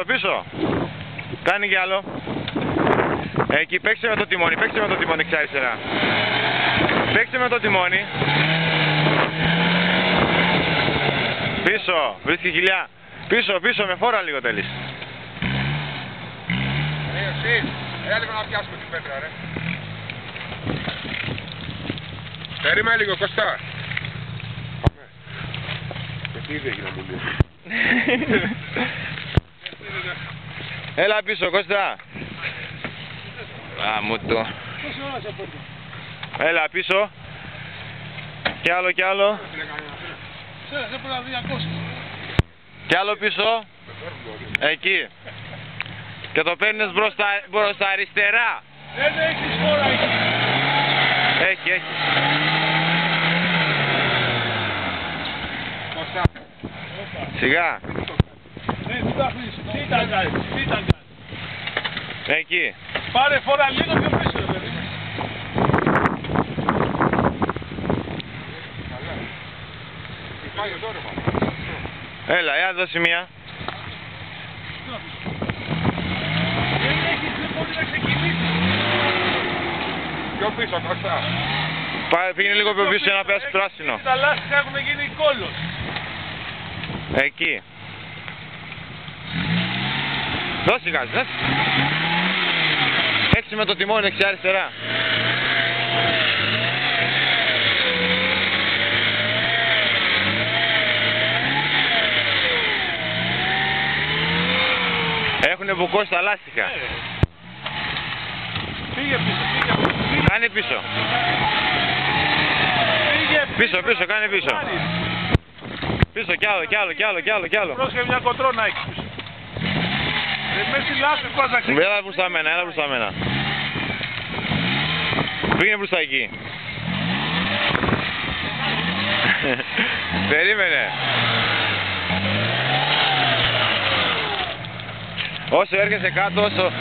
Πίσω. Κάνει κι άλλο. Εκεί παίξε με το τιμόνι, δεξιά-αριστερά. Παίξε με το τιμόνι. Πίσω, βρίσκει χιλιά. Πίσω, με φόρα λίγο τέλεις. Έλα λίγο να πιάσουμε την πέτρα, ρε. Περίμενε λίγο, Κωστά. Πάμε. Γιατί ήδη έγινα μου λίγο. Έλα πίσω, Κώστα. Μου το. Έλα πίσω. Κι άλλο. Κι άλλο πίσω. Εκεί. Και το παίρνεις μπροστά αριστερά. Δεν έχεις φορά εκεί. Έχει. Σιγά. Τι τα κάνεις. Εκεί. Πάρε φορά λίγο πιο πίσω, ρε παιδί. Έλα, δώσει μία. Δεν μπορεί να ξεκινήσει. Πιο πίσω, Κωστά. Πήγαινε λίγο πιο πίσω να πέσει πράσινο. Τα λάστιχα έχουν γίνει κόλλος. Εκεί. Δώσε γάζι, δώσε. Έξι με το τιμόνι, δεξιά-αριστερά. Έχουνε μπουκώσει τα λάστιχα. Πήγε πίσω. Κάνε πίσω. Πίσω, κάνε πίσω. Πίσω, κι άλλο. Πρόσχε μια κοντρόνα έχεις πίσω. Με στη λάσπη πώς να ξεκινήσει. Έλα μπροστά μένα. Πήγαινε μπροστά εκεί. Περίμενε. Όσο έρχεσαι κάτω, όσο